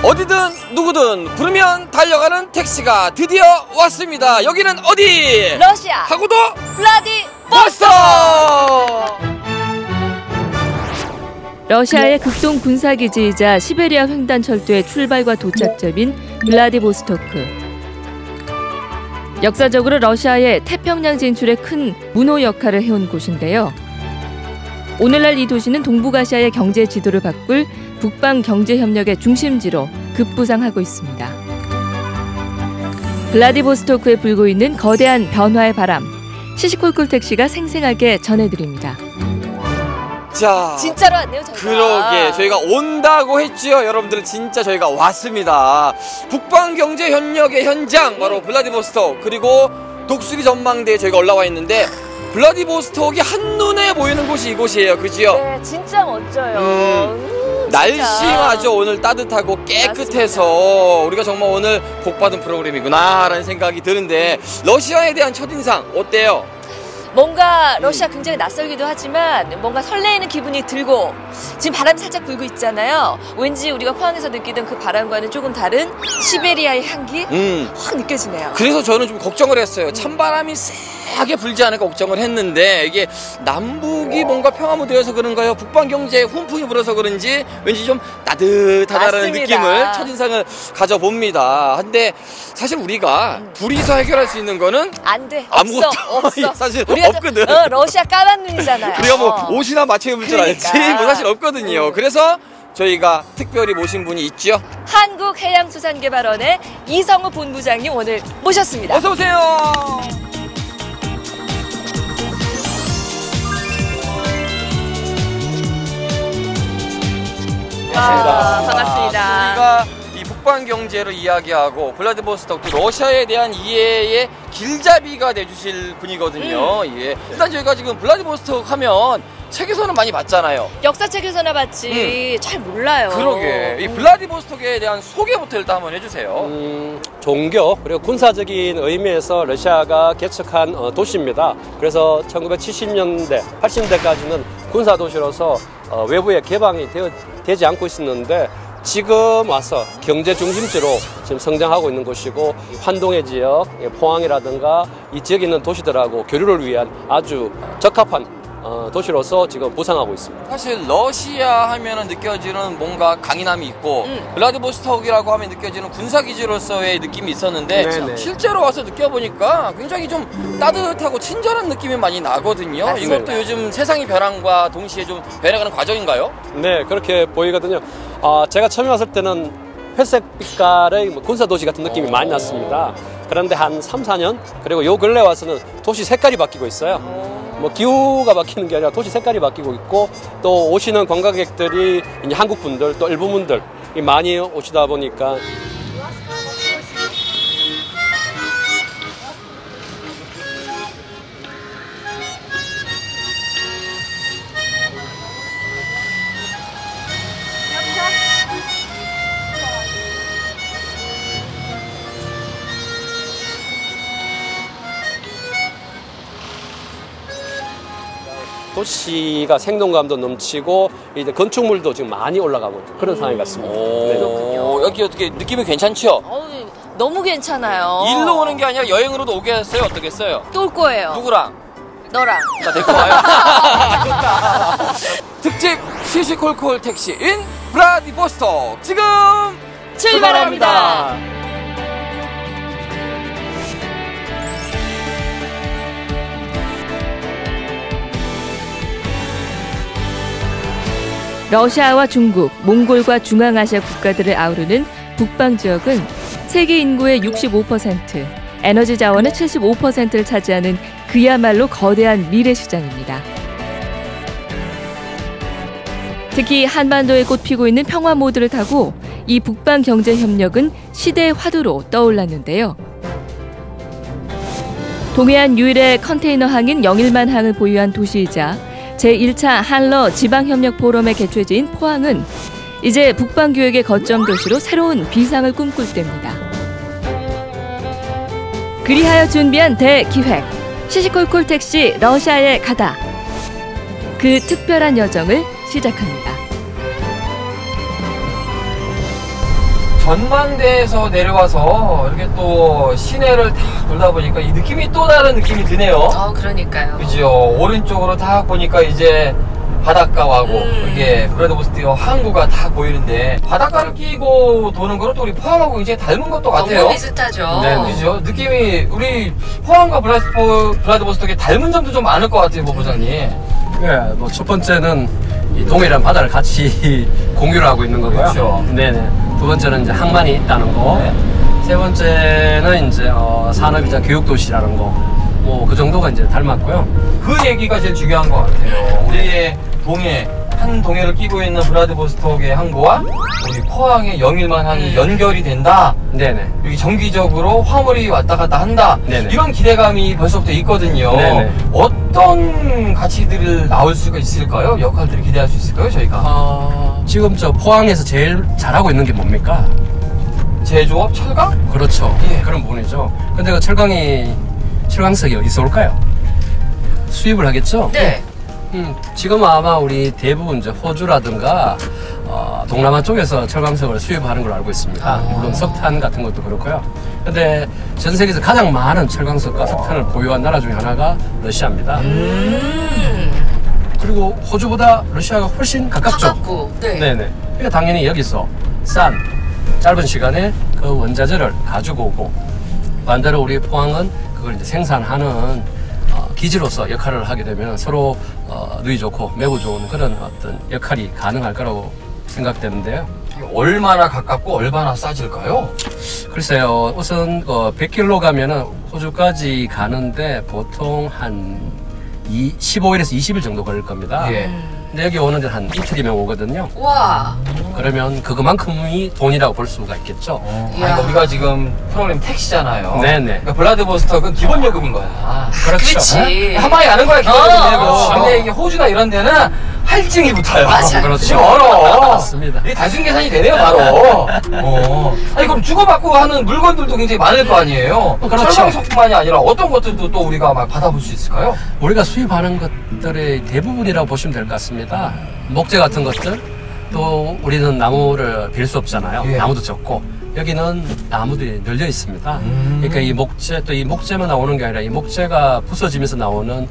어디든 누구든 부르면 달려가는 택시가 드디어 왔습니다. 여기는 어디? 러시아 하고도 블라디보스토크. 러시아의 극동 군사기지이자 시베리아 횡단철도의 출발과 도착점인 블라디보스토크. 역사적으로 러시아의 태평양 진출에 큰 문호 역할을 해온 곳인데요. 오늘날 이 도시는 동북아시아의 경제 지도를 바꿀 북방 경제협력의 중심지로 급부상하고 있습니다. 블라디보스토크에 불고 있는 거대한 변화의 바람, 시시콜콜 택시가 생생하게 전해드립니다. 자, 진짜로 왔네요, 저희가. 그러게 저희가 온다고 했지요. 여러분들 진짜 저희가 왔습니다. 북방 경제 협력의 현장 바로 블라디보스토크, 그리고 독수리 전망대에 저희가 올라와 있는데 블라디보스토크이 한눈에 보이는 곳이 이곳이에요. 그지요? 네, 진짜 멋져요. 날씨마저 오늘 따뜻하고 깨끗해서 맞습니다. 우리가 정말 오늘 복받은 프로그램이구나 라는 생각이 드는데, 러시아에 대한 첫인상 어때요? 뭔가 러시아 굉장히 낯설기도 하지만 뭔가 설레이는 기분이 들고, 지금 바람이 살짝 불고 있잖아요. 왠지 우리가 포항에서 느끼던 그 바람과는 조금 다른 시베리아의 향기 확 느껴지네요. 그래서 저는 좀 걱정을 했어요. 찬바람이 세게 불지 않을까 걱정을 했는데, 이게 남북이 뭔가 평화무대여서 그런가요? 북방 경제에 훈풍이 불어서 그런지 왠지 좀 따뜻하다는 느낌을, 첫인상을 가져봅니다. 근데 사실 우리가 둘이서 해결할 수 있는 거는 안 돼. 아무것도 없어. 사실 우리가 없거든. 러시아 까만 눈이잖아요. 우리가 뭐 옷이나 맞춰 입을 줄 알지 뭐 사실 없거든요. 그래서 저희가 특별히 모신 분이 있죠. 한국해양수산개발원의 이성우 본부장님 오늘 모셨습니다. 어서 오세요. 반갑습니다. 저희가 이 북방 경제를 이야기하고 블라디보스토크 러시아에 대한 이해의 길잡이가 돼주실 분이거든요. 예. 일단 저희가 지금 블라디보스토크 하면 책에서는 많이 봤잖아요. 역사책에서나 봤지 잘 몰라요. 그러게. 이 블라디보스토크에 대한 소개부터 일단 한번 해주세요. 종교 그리고 군사적인 의미에서 러시아가 개척한 도시입니다. 그래서 1970년대, 80년대까지는 군사도시로서 외부에 개방이 되지 않고 있었는데, 지금 와서 경제 중심지로 지금 성장하고 있는 곳이고, 환동의 지역, 포항이라든가 이 지역에 있는 도시들하고 교류를 위한 아주 적합한 도시로서 지금 부상하고 있습니다. 사실 러시아 하면은 느껴지는 뭔가 강인함이 있고, 블라디보스토크라고 하면 느껴지는 군사기지로서의 느낌이 있었는데, 네네. 실제로 와서 느껴보니까 굉장히 좀 따뜻하고 친절한 느낌이 많이 나거든요. 맞습니다. 이것도 요즘 세상이 변함과 동시에 좀 변해가는 과정인가요? 네, 그렇게 보이거든요. 제가 처음에 왔을 때는 회색 빛깔의 군사도시 같은 느낌이 많이 났습니다. 그런데 한 3, 4년, 그리고 요 근래 와서는 도시 색깔이 바뀌고 있어요. 뭐 기후가 바뀌는 게 아니라 도시 색깔이 바뀌고 있고, 또 오시는 관광객들이 이제 한국 분들, 또 일본 분들이 많이 오시다 보니까 도시가 생동감도 넘치고, 이제 건축물도 지금 많이 올라가고 그런 상황이 같습니다. 네. 여기 어떻게 느낌이 괜찮죠? 너무 괜찮아요. 일로 오는 게 아니라 여행으로도 오겠어요? 어떻겠어요? 또 올 거예요. 누구랑? 너랑. 나 데리고 와요. 좋다. 특집 시시콜콜 택시 인 블라디보스토크 지금 출발합니다. 러시아와 중국, 몽골과 중앙아시아 국가들을 아우르는 북방 지역은 세계 인구의 65%, 에너지 자원의 75%를 차지하는 그야말로 거대한 미래 시장입니다. 특히 한반도에 꽃 피고 있는 평화 모드를 타고 이 북방 경제 협력은 시대의 화두로 떠올랐는데요. 동해안 유일의 컨테이너 항인 영일만 항을 보유한 도시이자 제1차 한러 지방협력 포럼의 개최지인 포항은 이제 북방교역의 거점 도시로 새로운 비상을 꿈꿀 때입니다. 그리하여 준비한 대기획, 시시콜콜 택시 러시아에 가다. 그 특별한 여정을 시작합니다. 전망대에서 내려와서 이렇게 또 시내를 딱 돌다 보니까 이 느낌이 또 다른 느낌이 드네요. 그러니까요. 그죠. 오른쪽으로 딱 보니까 이제 바닷가하고 이게 블라디보스토크 항구가 딱 보이는데 바닷가를 끼고 도는 거는 또 우리 포항하고 굉장히 닮은 것도 같아요. 너무 비슷하죠. 네, 그죠. 느낌이 우리 포항과 블라디보스토크에 닮은 점도 좀 많을 것 같아요, 본부장님. 네, 뭐 첫 번째는 이 동해랑 바다를 같이 공유를 하고 있는 거고요. 그렇죠. 네네. 두 번째는 이제 항만이 있다는 거. 네. 세 번째는 이제 산업이자 교육도시라는 거. 뭐 그 정도가 이제 닮았고요. 그 얘기가 제일 중요한 것 같아요. 우리의 동해, 한 동해를 끼고 있는 블라디보스토크의 항구와 우리 포항의 영일만 항이 연결이 된다. 네네. 여기 정기적으로 화물이 왔다 갔다 한다. 네네. 이런 기대감이 벌써부터 있거든요. 네네. 어떤 가치들을 나올 수가 있을까요? 역할들을 기대할 수 있을까요, 저희가? 지금 저 포항에서 제일 잘하고 있는 게 뭡니까? 제조업, 철강? 그렇죠. 예. 그런 부분이죠. 근데 그 철강석이 어디서 올까요? 수입을 하겠죠? 네. 지금 아마 우리 대부분 이제 호주라든가 동남아 쪽에서 철강석을 수입하는 걸로 알고 있습니다. 물론 석탄 같은 것도 그렇고요. 근데 전 세계에서 가장 많은 철강석과 석탄을 보유한 나라 중에 하나가 러시아입니다. 그리고 호주보다 러시아가 훨씬 가깝죠. 가깝고. 네. 네네. 그러니까 당연히 여기서 싼 짧은 시간에 그 원자재를 가지고 오고 반대로 우리 포항은 그걸 이제 생산하는 기지로서 역할을 하게 되면 서로 누이 좋고 매우 좋은 그런 어떤 역할이 가능할 거라고 생각되는데요. 얼마나 가깝고 얼마나 싸질까요? 글쎄요, 우선 100km 가면은 호주까지 가는데 보통 한 15일에서 20일 정도 걸릴 겁니다. 예. 근데 여기 오는데 한 이틀이면 오거든요. 와. 그러면 그만큼이 돈이라고 볼 수가 있겠죠. 그러니까 우리가 지금 프로그램 택시잖아요. 네네. 그러니까 블라디보스토크는 기본 요금인 거야. 그렇죠. 그렇지. 한 방에 아는 거야, 기본 요금 내고. 그렇죠. 근데 이게 호주나 이런 데는 할증이 붙어요. 맞아요. 그렇죠. 지금 얼어. 맞습니다. 이게 단순 계산이 되네요, 바로. 아니, 그럼 주고받고 하는 물건들도 굉장히 많을 거 아니에요? 그렇죠. 철강석뿐만이 아니라 어떤 것들도 또 우리가 막 받아볼 수 있을까요? 우리가 수입하는 것들의 대부분이라고 보시면 될 것 같습니다. 목재 같은 것들, 또 우리는 나무를 빌 수 없잖아요. 예. 나무도 적고 여기는 나무들이 널려 있습니다. 그러니까 이 목재, 또 이 목재만 나오는 게 아니라 이 목재가 부서지면서 나오는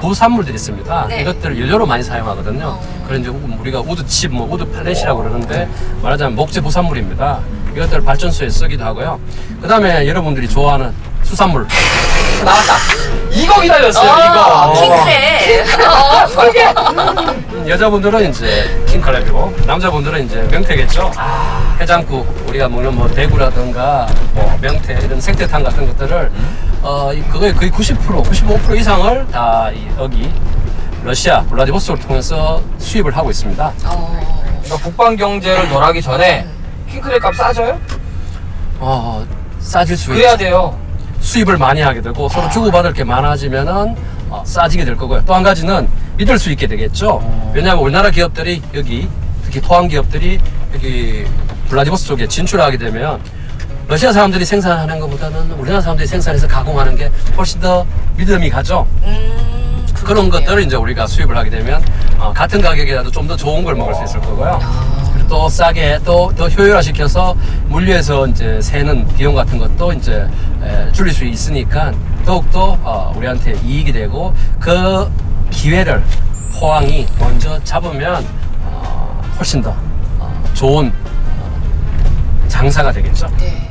부산물들이 있습니다. 네. 이것들을 연료로 많이 사용하거든요. 그런 이제 우리가 우드칩, 우드 팔렛이라고 그러는데 말하자면 목재 부산물입니다. 이것들을 발전소에 쓰기도 하고요. 그 다음에 여러분들이 좋아하는 수산물. 나왔다. 이거 기다렸어요, 이거. 킹크랩. 여자분들은 이제 킹크랩이고 남자분들은 이제 명태겠죠. 해장국 우리가 먹는 뭐 대구라든가 뭐 명태 이런 생태탕 같은 것들을 그거의 거의 90% 95% 이상을 다 여기 러시아 블라디보스토크를 통해서 수입을 하고 있습니다. 그러니까 북방 경제를 널하기 전에 킹크랩 값 싸져요? 싸질 수 그래야 있죠. 돼요. 수입을 많이 하게 되고 서로 주고받을 게 많아지면은 싸지게 될 거고요. 또 한 가지는 믿을 수 있게 되겠죠. 왜냐하면 우리나라 기업들이 여기 특히 포항 기업들이 여기 블라디보스토크에 진출하게 되면 러시아 사람들이 생산하는 것보다는 우리나라 사람들이 생산해서 가공하는 게 훨씬 더 믿음이 가죠. 그런 것들을 이제 우리가 수입을 하게 되면 같은 가격이라도 좀 더 좋은 걸 먹을 수 있을 거고요. 그리고 또 싸게 또 효율화시켜서 물류에서 이제 새는 비용 같은 것도 이제 줄일 수 있으니까 더욱더 우리한테 이익이 되고 그 기회를 포항이 먼저 잡으면 훨씬 더 좋은 장사가 되겠죠. 네.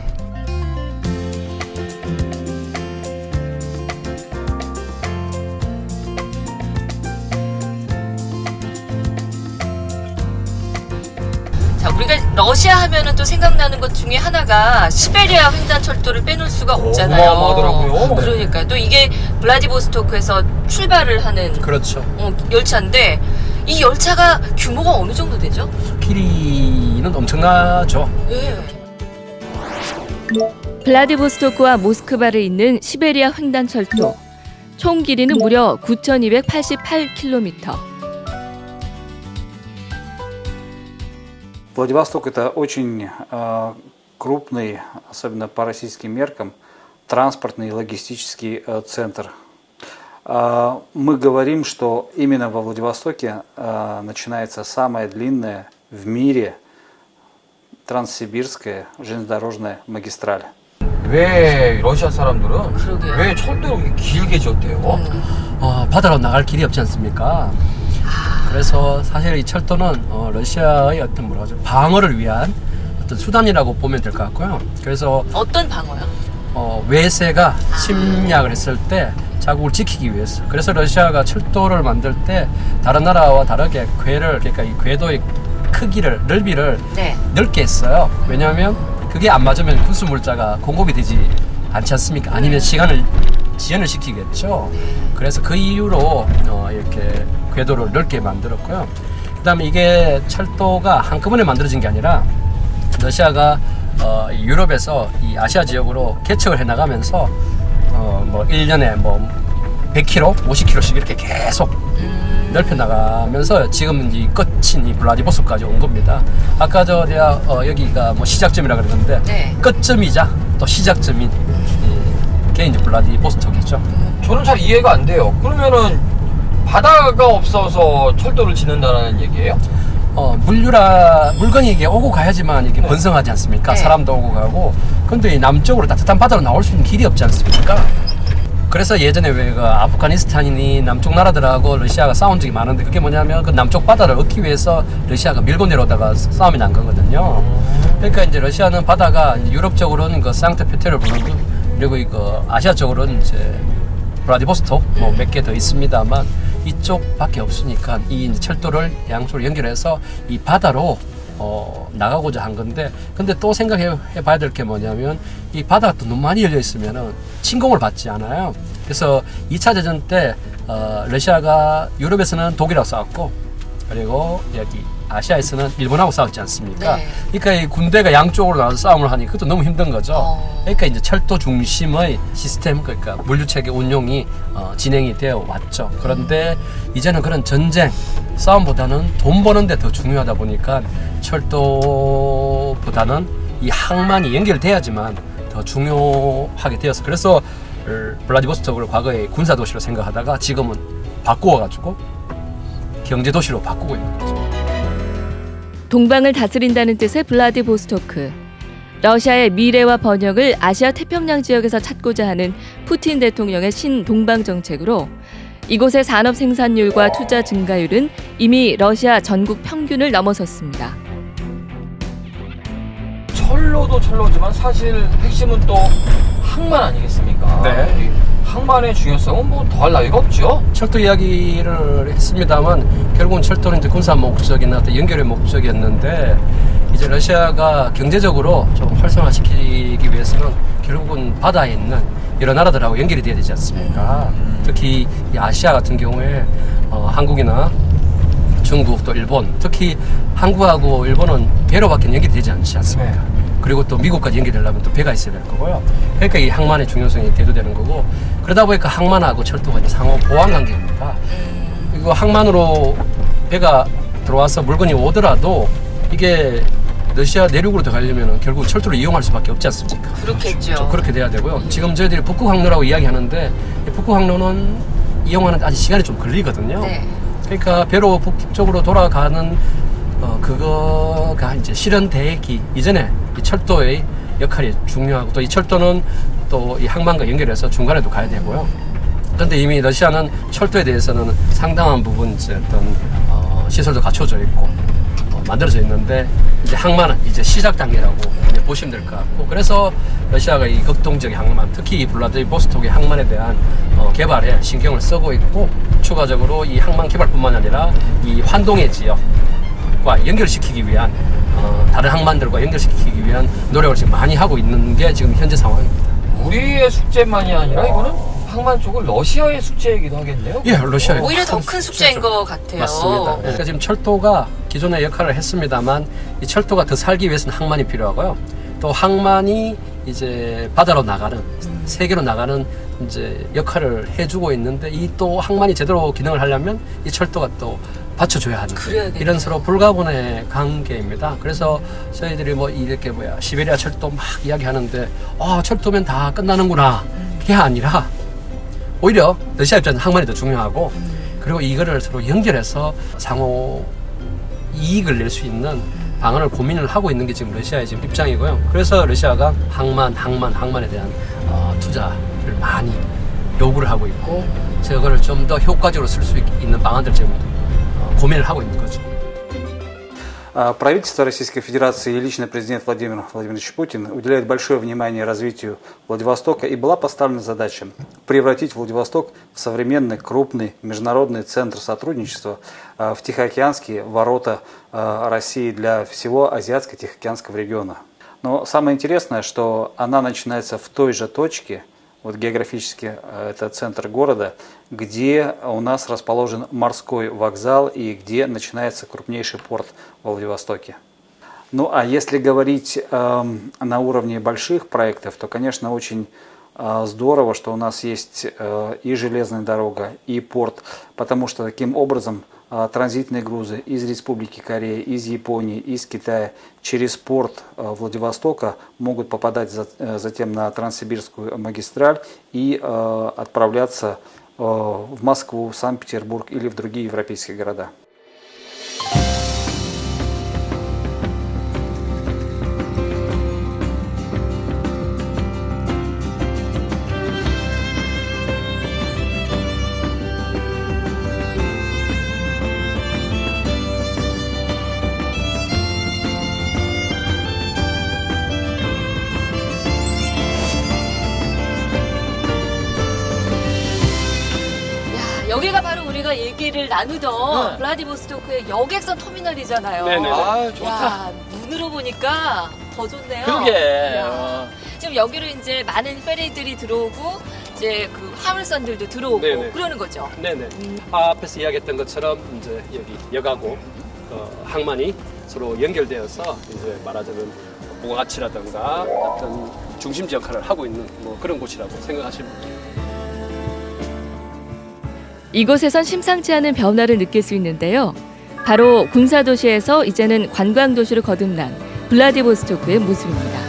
자, 우리가 러시아 하면은 또 생각나는 것 중에 하나가 시베리아 횡단철도를 빼놓을 수가 없잖아요. 어마어마하더라고요. 그러니까 또 이게 블라디보스토크에서 출발을 하는 그렇죠. 열차인데 이 열차가 규모가 어느 정도 되죠? 길이는 엄청나죠. 예. 블라디보스토크와 모스크바를 잇는 시베리아 횡단철도. 총 길이는 무려 9,288km. Владивосток – это очень крупный, особенно по российским меркам, транспортный и логистический центр. Мы говорим, что именно во Владивостоке начинается самая длинная в мире Транссибирская железнодорожная магистраль. 왜 러시아 사람들은 그러게요. 왜 철도를 이렇게 길게 지었대요? 바다로 나갈 길이 없지 않습니까? 그래서 사실 이 철도는 러시아의 어떤 뭐라 하죠? 방어를 위한 어떤 수단이라고 보면 될 것 같고요. 그래서 어떤 방어요? 외세가 침략을 했을 때 자국을 지키기 위해서. 그래서 러시아가 철도를 만들 때 다른 나라와 다르게 그러니까 이 궤도의 크기를, 넓이를 네. 넓게 했어요. 왜냐하면 그게 안 맞으면 군수 물자가 공급이 되지 않지 않습니까? 아니면 시간을 지연을 시키겠죠. 그래서 그 이유로 이렇게 궤도를 넓게 만들었고요. 그다음에 이게 철도가 한꺼번에 만들어진 게 아니라 러시아가 유럽에서 이 아시아 지역으로 개척을 해나가면서 뭐 1년에 뭐 100km, 50km씩 이렇게 계속 넓혀 나가면서 지금 이 끝인 이 블라디보스토크까지 온 겁니다. 아까 내가 여기가 뭐 시작점이라 그랬는데 네. 끝점이자 또 시작점인 게 이제 블라디보스토크이죠. 저는 잘 이해가 안 돼요. 그러면은 바다가 없어서 철도를 짓는다는 얘기예요? 물건이 이게 오고 가야지만 이게 번성하지 않습니까? 네. 사람도 오고 가고. 근데 이 남쪽으로 따뜻한 바다로 나올 수 있는 길이 없지 않습니까? 그래서 예전에 왜 그 아프가니스탄이니 남쪽 나라들하고 러시아가 싸운 적이 많은데 그게 뭐냐면 그 남쪽 바다를 얻기 위해서 러시아가 밀고 내려오다가 싸움이 난 거거든요. 그러니까 이제 러시아는 바다가 유럽 쪽으로는 그 상트페테르부르크 그리고 이거 아시아 쪽으로는 이제 블라디보스토크 뭐 몇 개 더 있습니다만 이쪽밖에 없으니까 이 이제 철도를 양쪽으로 연결해서 이 바다로 나가고자 한 건데, 근데 또 생각해 봐야 될 게 뭐냐면 이 바다가 또 너무 많이 열려 있으면은 침공을 받지 않아요. 그래서 2차 대전 때 러시아가 유럽에서는 독일하고 싸웠고 그리고 여기 아시아에서는 일본하고 싸웠지 않습니까? 네. 그러니까 이 군대가 양쪽으로 나와서 싸움을 하니 그것도 너무 힘든 거죠. 그러니까 이제 철도 중심의 시스템, 그러니까 물류체계 운용이 진행이 되어 왔죠. 그런데 이제는 그런 전쟁, 싸움보다는 돈 버는 데 더 중요하다 보니까 철도보다는 이 항만이 연결돼야지만 더 중요하게 되어서, 그래서 블라디보스토크를 과거에 군사도시로 생각하다가 지금은 바꾸어가지고 경제도시로 바꾸고 있는 거죠. 동방을 다스린다는 뜻의 블라디보스토크. 러시아의 미래와 번영을 아시아 태평양 지역에서 찾고자 하는 푸틴 대통령의 신동방 정책으로 이곳의 산업 생산률과 투자 증가율은 이미 러시아 전국 평균을 넘어섰습니다. 철로도 철로지만 사실 핵심은 또 항만 아니겠습니까? 네. 이 항만의 중요성은 뭐 더할 나위가 없죠. 철도 이야기를 했습니다만 결국은 철도는 이제 군사 목적이나 어떤 연결의 목적이었는데, 이제 러시아가 경제적으로 좀 활성화시키기 위해서는 결국은 바다에 있는 여러 나라들하고 연결이 돼야 되지 않습니까? 특히 이 아시아 같은 경우에 한국이나 중국 또 일본, 특히 한국하고 일본은 배로밖에 연결이 되지 않지 않습니까? 네. 그리고 또 미국까지 연결되려면 또 배가 있어야 될 거고요. 그러니까 이 항만의 중요성이 대두되는 거고, 그러다 보니까 항만하고 철도가 이제 상호 보완 관계입니다. 그리고 항만으로 배가 들어와서 물건이 오더라도 이게 러시아 내륙으로 들어가려면 결국 철도를 이용할 수밖에 없지 않습니까? 그렇겠죠. 그렇게 돼야 되고요. 지금 저희들이 북극항로라고 이야기하는데 이 북극항로는 이용하는데 아직 시간이 좀 걸리거든요. 네. 그러니까 배로 북쪽으로 돌아가는 그거가 이제 실현되기 이전에 이 철도의 역할이 중요하고, 또 이 철도는 또 이 항만과 연결해서 중간에도 가야 되고요. 그런데 이미 러시아는 철도에 대해서는 상당한 부분 이제 어떤 시설도 갖춰져 있고 만들어져 있는데, 이제 항만은 이제 시작 단계라고 이제 보시면 될 것 같고, 그래서 러시아가 이 극동적인 항만, 특히 이 블라디보스토크의 항만에 대한 개발에 신경을 쓰고 있고, 추가적으로 이 항만 개발뿐만 아니라 이 환동의 지역과 연결시키기 위한 다른 항만들과 연결시키기 위한 노력을 지금 많이 하고 있는 게 지금 현재 상황입니다. 우리의 숙제만이 아니라 이거는 항만 쪽은 러시아의 숙제이기도 하겠네요. 예, 러시아의 오히려 더 큰 숙제인 것 같아요. 맞습니다. 그러니까 지금 철도가 기존의 역할을 했습니다만 이 철도가 더 살기 위해서는 항만이 필요하고요. 또 항만이 이제 바다로 나가는, 세계로 나가는 이제 역할을 해주고 있는데, 이 또 항만이 제대로 기능을 하려면 이 철도가 또 받쳐줘야 하는 이런 서로 불가분의 관계입니다. 그래서 저희들이 뭐 이렇게 시베리아 철도 막 이야기하는데 철도면 다 끝나는구나, 그게 아니라 오히려 러시아 입장에서는 항만이 더 중요하고, 그리고 이거를 서로 연결해서 상호 이익을 낼 수 있는 방안을 고민을 하고 있는 게 지금 러시아의 지금 입장이고요. 그래서 러시아가 항만에 대한 투자를 많이 요구를 하고 있고, 저거를 좀 더 효과적으로 쓸 수 있는 방안들 지금 고민을 하고 있는 거죠. Правительство Российской Федерации и лично президент Владимир Владимирович Путин уделяет большое внимание развитию Владивостока, и была поставлена задача превратить Владивосток в современный крупный международный центр сотрудничества, в Тихоокеанские ворота России для всего Азиатско-Тихоокеанского региона. Но самое интересное, что она начинается в той же точке, вот географически это центр города, где у нас расположен морской вокзал и где начинается крупнейший порт в Владивостоке. Ну а если говорить на уровне больших проектов, то, конечно, очень здорово, что у нас есть и железная дорога, и порт, потому что таким образом транзитные грузы из Республики Корея, из Японии, из Китая через порт Владивостока могут попадать затем на Транссибирскую магистраль и отправляться в Москву, Санкт-Петербург или в другие европейские города. 여기가 바로 우리가 얘기를 나누던 블라디보스토크의 여객선 터미널이잖아요. 네네. 아, 좋다. 야, 눈으로 보니까 더 좋네요. 그러게. 야. 지금 여기로 이제 많은 페리들이 들어오고 이제 그 화물선들도 들어오고 네네. 그러는 거죠. 네네. 앞에서 이야기했던 것처럼 이제 여기 역하고 항만이 서로 연결되어서 이제 말하자면 부가가치라든가 어떤 중심지 역할을 하고 있는 뭐 그런 곳이라고 생각하시면 됩니다. 이곳에선 심상치 않은 변화를 느낄 수 있는데요. 바로 군사도시에서 이제는 관광도시로 거듭난 블라디보스토크의 모습입니다.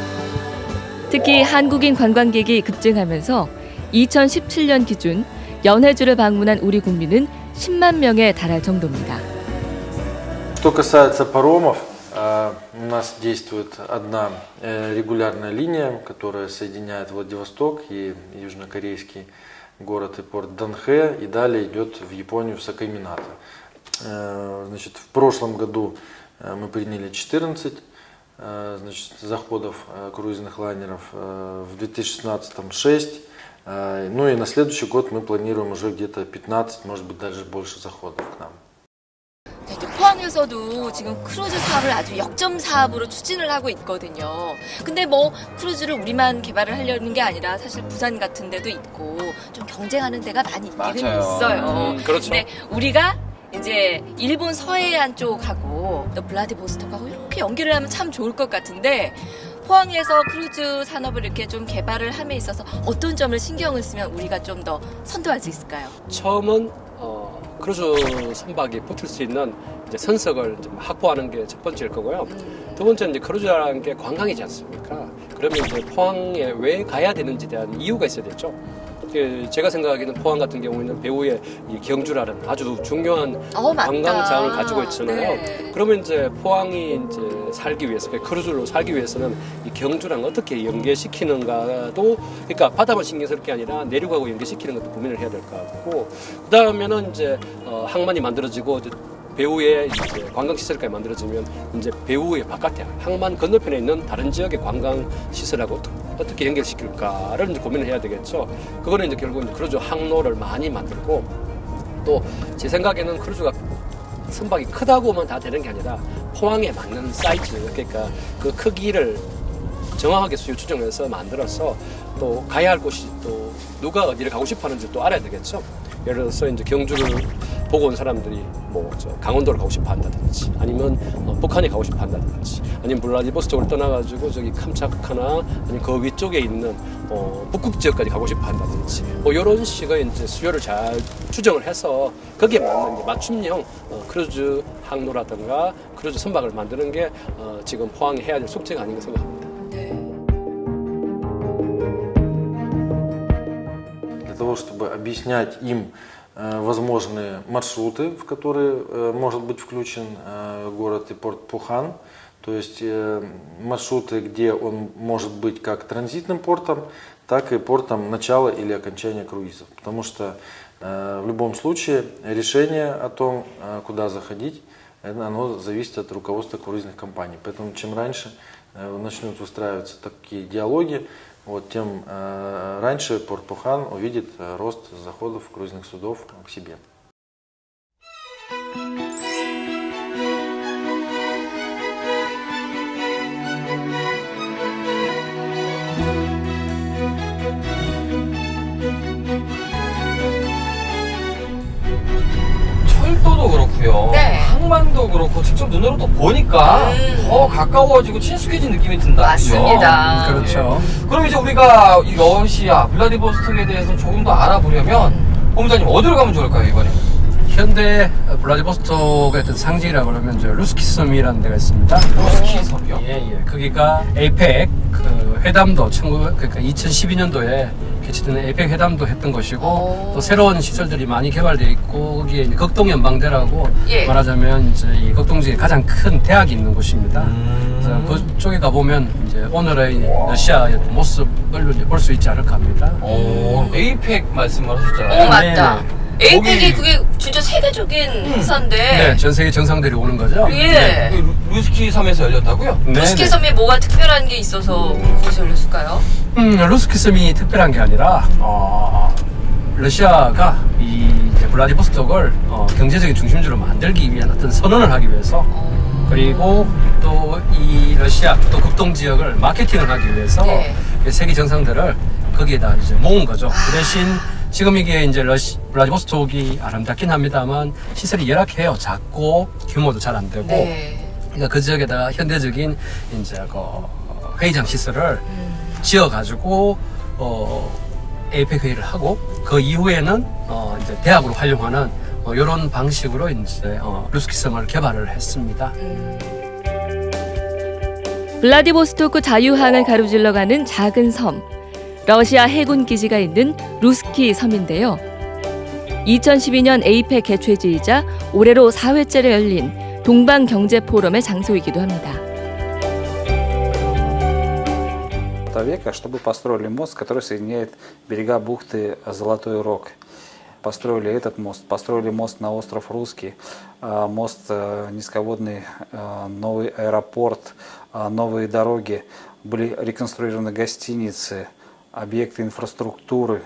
특히 한국인 관광객이 급증하면서 2017년 기준 연해주를 방문한 우리 국민은 10만 명에 달할 정도입니다. Что касается паромов, у нас действует одна регулярная линия, которая соединяет Владивосток и южнокорейский город и порт Данхэ, и далее идет в Японию, в Сакайминато. Значит, в прошлом году мы приняли 14 заходов круизных лайнеров, в 2016 6, ну и на следующий год мы планируем уже где-то 15, может быть даже больше заходов к нам. 포항에서도 지금 크루즈 사업을 아주 역점 사업으로 추진을 하고 있거든요. 근데 뭐 크루즈를 우리만 개발을 하려는 게 아니라 사실 부산 같은 데도 있고 좀 경쟁하는 데가 많이 있긴 있어요. 그렇죠. 근데 우리가 이제 일본 서해안 쪽하고 또 블라디보스토크하고 이렇게 연결을 하면 참 좋을 것 같은데 포항에서 크루즈 산업을 이렇게 좀 개발을 함에 있어서 어떤 점을 신경을 쓰면 우리가 좀 더 선도할 수 있을까요? 처음은 크루즈 선박이 붙을 수 있는 이제 선석을 좀 확보하는 게 첫 번째일 거고요. 두 번째는 이제 크루즈라는 게 관광이지 않습니까? 그러면 이제 포항에 왜 가야 되는지에 대한 이유가 있어야 되죠. 제가 생각하기에는 포항 같은 경우에는 배후에 이 경주라는 아주 중요한 관광 자원을 가지고 있잖아요. 네. 그러면 이제 포항이 이제 살기 위해서, 크루즈로 살기 위해서는 이 경주랑 어떻게 연계시키는가도, 그러니까 바다만 신경 쓸 게 아니라 내륙하고 연계시키는 것도 고민을 해야 될 것 같고, 그 다음에는 이제 항만이 만들어지고 배후에 이제 관광시설까지 만들어지면 이제 배후의 바깥에 항만 건너편에 있는 다른 지역의 관광시설하고 어떻게 연결시킬까를 이제 고민을 해야 되겠죠. 그거는 이제 결국 이제 크루즈 항로를 많이 만들고, 또 제 생각에는 크루즈가 선박이 크다고만 다 되는 게 아니라 포항에 맞는 사이즈, 그러니까 그 크기를 정확하게 수요 추정해서 만들어서 또 가야 할 곳이 또 누가 어디를 가고 싶어 하는지 또 알아야 되겠죠. 예를 들어서 이제 경주를 보고 온 사람들이 뭐 강원도를 가고 싶어 한다든지, 아니면 북한에 가고 싶어 한다든지, 아니면 블라디보스토크를 떠나가지고 저기 캄차크나 아니면 그 위쪽에 있는 북극 지역까지 가고 싶어 한다든지, 뭐 이런 식의 이제 수요를 잘 추정을 해서 거기에 맞는 맞춤형 크루즈 항로라든가 크루즈 선박을 만드는 게 지금 포항이 해야 될 숙제가 아닌가 생각합니다. Для того, чтобы объяснять им возможные маршруты, в которые может быть включен город и порт Пухан, То есть маршруты, где он может быть как транзитным портом, так и портом начала или окончания круизов. Потому что в любом случае решение о том, куда заходить, оно зависит от руководства круизных компаний. Поэтому чем раньше начнут выстраиваться такие диалоги, вот, тем раньше порт Пухан увидит рост заходов круизных судов к себе. 철도도 그렇고요. 네. 항만도 그렇고 직접 눈으로 또 보니까 더 가까워지고 친숙해진 느낌이 든다. 맞습니다. 그렇죠. 그럼 이제 우리가 이 러시아 블라디보스톡에 대해서 조금 더 알아보려면 본부장님 어디로 가면 좋을까요, 이번에? 현대 블라디보스톡의 어떤 상징이라고 하면 저 루스키 섬이라는 데가 있습니다. 루스키 섬이요? 예. 거기가 에이펙 그 회담도 그러니까 2012년도에 개최된 에이펙 회담도 했던 곳이고 또 새로운 시설들이 많이 개발되어 있고 거기에 이제 극동연방대라고 말하자면 이제 이 극동지에 가장 큰 대학이 있는 곳입니다. 그래서 그쪽에 가보면 이제 오늘의 러시아의 모습을 볼 수 있지 않을까 합니다. 에이펙 말씀을 하셨잖아요. 맞다. 네. 에이펙이 그게 진짜 세계적인 행사인데. 네, 전 세계 정상들이 오는 거죠. 예. 루스키 섬에서 열렸다고요? 루스키 섬에 뭐가 특별한 게 있어서 거기서 열렸을까요? 루스키 섬이 특별한 게 아니라 러시아가 이 블라디보스톡을 경제적인 중심지로 만들기 위한 어떤 선언을 하기 위해서 그리고 또 이 러시아 또 극동 지역을 마케팅을 하기 위해서 세계 정상들을 거기에다 이제 모은 거죠. 그 대신 지금 이게 이제 블라디보스톡이 아름답긴 합니다만 시설이 열악해요. 작고 규모도 잘 안 되고. 그러니까 그 지역에다가 현대적인 이제 그 회의장 시설을 지어가지고 에이펙 회의를 하고 그 이후에는 이제 대학으로 활용하는 이런 방식으로 이제 루스키 섬을 개발을 했습니다. 블라디보스토크 자유항을 가로질러 가는 작은 섬. 러시아 해군 기지가 있는 루스키 섬인데요. 2012년 에이펙 개최지이자 올해로 4회째를 열린 동방경제포럼의 장소이기도 합니다. Века, чтобы построили мост, который соединяет берега бухты Золотой Рог. Построили этот мост, построили мост на остров Русский, мост низководный, новый аэропорт, новые дороги, были реконструированы гостиницы, объекты инфраструктуры.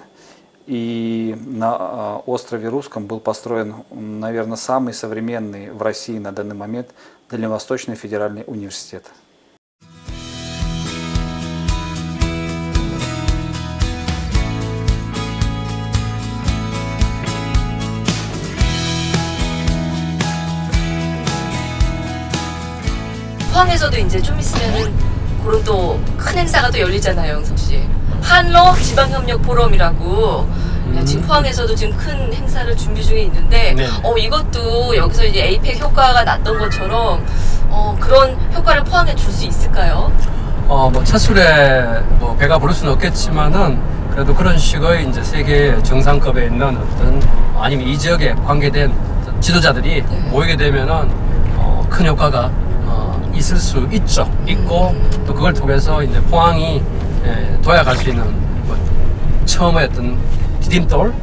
И на острове Русском был построен, наверное, самый современный в России на данный момент Дальневосточный федеральный университет. 포항에서도 이제 좀 있으면은 그런 또 큰 행사가 또 열리잖아요, 영석 씨. 한러 지방협력 포럼이라고 지금 포항에서도 지금 큰 행사를 준비 중에 있는데 이것도 여기서 이제 에이펙 효과가 났던 것처럼 그런 효과를 포항에 줄 수 있을까요? 뭐 차술에 뭐 배가 부를 수는 없겠지만은 그래도 그런 식의 이제 세계 정상급에 있는 어떤 아니면 이 지역에 관계된 지도자들이 모이게 되면은 큰 효과가 있을 수 있고 또 그걸 통해서 이제 포항이 도약할 수 있는 뭐 처음의 어떤 디딤돌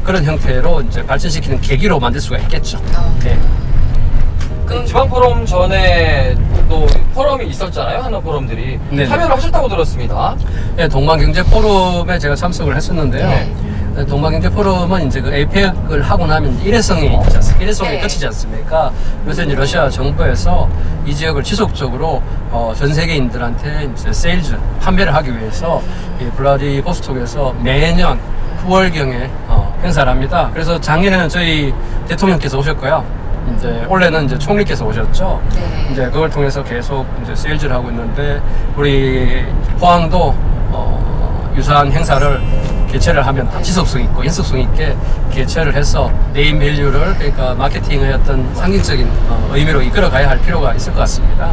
그런 형태로 이제 발전시키는 계기로 만들 수가 있겠죠. 네. 지방 포럼 전에 또 포럼이 있었잖아요. 한러 포럼들이 참여를 하셨다고 들었습니다. 네, 동방경제 포럼에 제가 참석을 했었는데요. 동방경제 포럼은 이제 그 에이펙을 하고 나면 일회성이 끝이지 않습니까? 그래서 이제 러시아 정부에서 이 지역을 지속적으로 전 세계인들한테 이제 세일즈 판매를 하기 위해서 이 블라디보스톡에서 매년 9월경에 행사를 합니다. 그래서 작년에는 저희 대통령께서 오셨고요. 이제 올해는 이제 총리께서 오셨죠. 이제 그걸 통해서 계속 이제 세일즈를 하고 있는데 우리 포항도 유사한 행사를 개최를 하면 지속성 있고 연속성 있게 개최를 해서 네임 밸류를 그러니까 마케팅의 어떤 상징적인 의미로 이끌어 가야 할 필요가 있을 것 같습니다.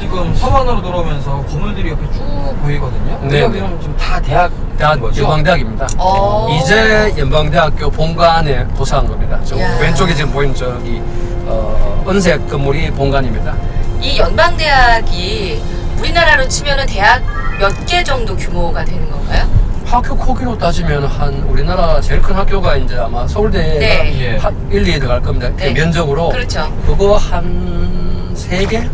지금 서반으로 들어오면서 건물들이 옆에 쭉 보이거든요. 네. 여기는 지금 다 대학 거죠? 연방대학입니다. 이제 연방대학교 본관에 도사한 겁니다. 저 야. 왼쪽에 지금 보이는 저기 은색 건물이 본관입니다. 이 연방대학이 우리나라로 치면은 대학 몇 개 정도 규모가 되는 건가요? 학교 크기로 따지면 한 우리나라 제일 큰 학교가 이제 아마 서울대가 네. 1, 2에 들어갈 겁니다. 네. 면적으로. 그렇죠. 그거 한 3개?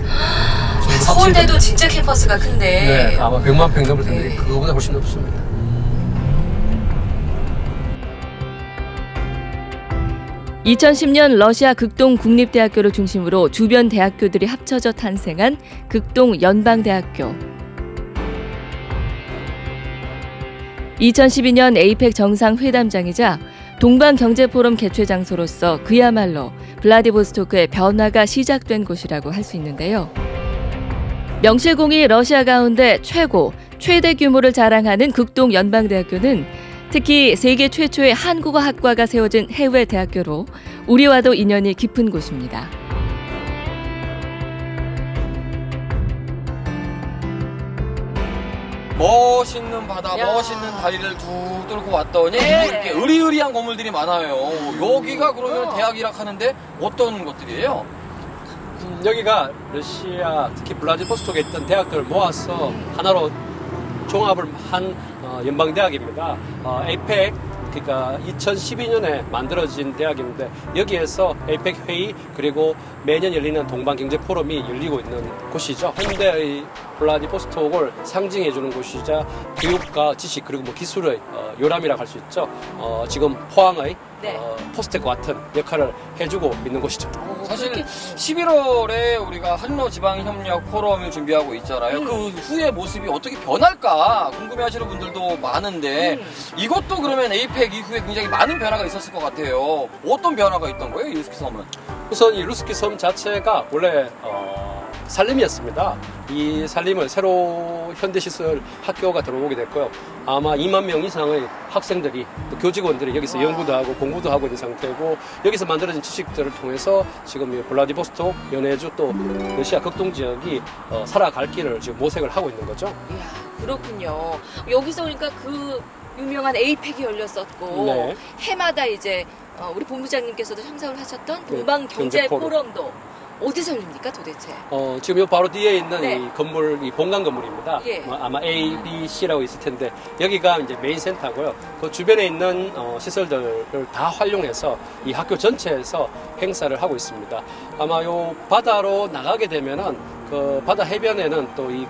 서울대도 진짜 캠퍼스가 큰데. 네, 아마 100만 평 넘을 텐데 네. 그거보다 훨씬 높습니다. 2010년 러시아 극동 국립대학교를 중심으로 주변 대학교들이 합쳐져 탄생한 극동 연방대학교. 2012년 에이펙 정상회담장이자 동방경제포럼 개최 장소로서 그야말로 블라디보스토크의 변화가 시작된 곳이라고 할 수 있는데요. 명실공히 러시아 가운데 최대 규모를 자랑하는 극동 연방대학교는 특히 세계 최초의 한국어 학과가 세워진 해외 대학교로 우리와도 인연이 깊은 곳입니다. 멋있는 바다, 야. 멋있는 다리를 두 뚫고 왔더니 네. 이렇게 으리으리한 건물들이 많아요. 여기가 그러면 대학이라 하는데 어떤 것들이에요? 여기가 러시아 특히 블라디보스톡에 있던 대학들을 모아서 하나로 종합을 한 연방대학입니다. 에이펙 그러니까 2012년에 만들어진 대학인데 여기에서 에이펙 회의 그리고 매년 열리는 동방경제포럼이 열리고 있는 곳이죠. 현대의 블라디보스톡을 상징해주는 곳이자 교육과 지식 그리고 뭐 기술의 요람이라고 할 수 있죠. 지금 포항의 네. 포스텍과 같은 역할을 해주고 있는 곳이죠. 사실 11월에 우리가 한러 지방협력 포럼을 준비하고 있잖아요. 그 후의 모습이 어떻게 변할까 궁금해하시는 분들도 많은데 이것도 그러면 에이펙 이후에 굉장히 많은 변화가 있었을 것 같아요. 어떤 변화가 있던 거예요, 이루스키 섬은? 우선 이 루스키 섬 자체가 원래 산림이었습니다. 이 산림을 새로 현대시설 학교가 들어오게 됐고요. 아마 2만 명 이상의 학생들이 또 교직원들이 여기서 연구도 하고 공부도 하고 있는 상태고 여기서 만들어진 지식들을 통해서 지금 이 블라디보스톡, 연해주 또 러시아 극동 지역이 살아갈 길을 지금 모색을 하고 있는 거죠. 이야, 그렇군요. 여기서 그러니까 그 유명한 에이펙이 열렸었고 네. 해마다 이제 우리 본부장님께서도 참석을 하셨던 네, 동방경제포럼도 어디서 열립니까 도대체? 지금 요 바로 뒤에 있는 네. 이 건물, 이 본관 건물입니다. 예. 아마 A, B, C라고 있을 텐데 여기가 이제 메인 센터고요. 그 주변에 있는 시설들을 다 활용해서 이 학교 전체에서 행사를 하고 있습니다. 아마 요 바다로 나가게 되면은 그 바다 해변에는 또 이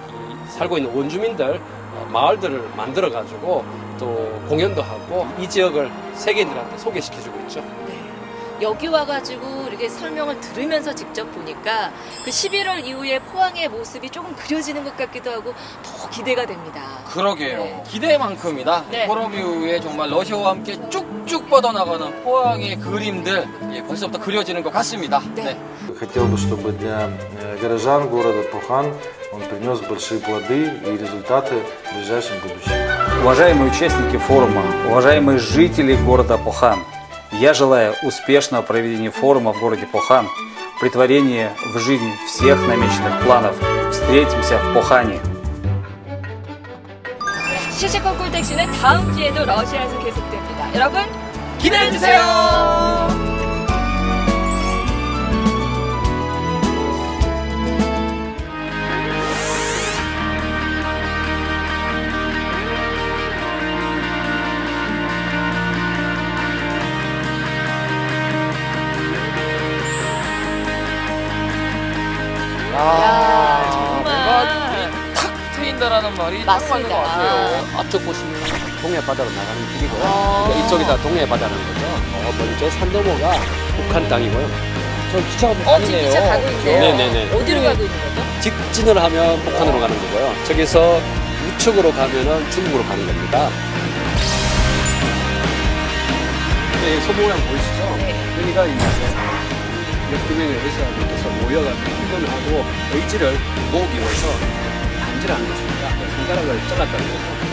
살고 있는 원주민들 마을들을 만들어 가지고 또 공연도 하고 이 지역을 세계인들한테 소개시켜주고 있죠. 여기 와가지고 이렇게 설명을 들으면서 직접 보니까 그 11월 이후에 포항의 모습이 조금 그려지는 것 같기도 하고 더 기대가 됩니다. 그러게요. 네. 기대만큼이다. 네. 포럼 이후에 정말 러시아와 함께 쭉쭉 뻗어나가는 포항의 그림들 벌써부터 그려지는 것 같습니다. 네. Хотел бы, чтобы для горожан города Пухан он принес большие плоды и результаты в ближайшем будущем. Уважаемые участники форума, уважаемые жители города Пухан, я желаю успешного проведения форума в городе Пухан, претворения в жизнь всех намеченных планов. Встретимся в Пухане. 시시콜 꿀택시는 다음 주에도 러시아에서 계속됩니다. 여러분 기대해주세요. 정말 탁 트인다라는 말이 딱 맞는 것 같아요. 앞쪽 보시면 동해 바다로 나가는 길이고요. 이쪽이 다 동해 바다라는 거죠. 먼저 산 너머가 북한 땅이고요. 저 기차가 지금 북한이네요. 기차 가고 있네요. 네네네. 어디로 가고 있는 거죠? 직진을 하면 북한으로 가는 거고요. 저기서 우측으로 가면은 중국으로 가는 겁니다. 네, 소모양 보이시죠? 네. 여기가 이제 몇 명의 러시아분께서 모여가지고 훈련을 하고 의지를 모으기 위해서 반지를 하는 것입니다. 손가락을 잘랐다는 거죠.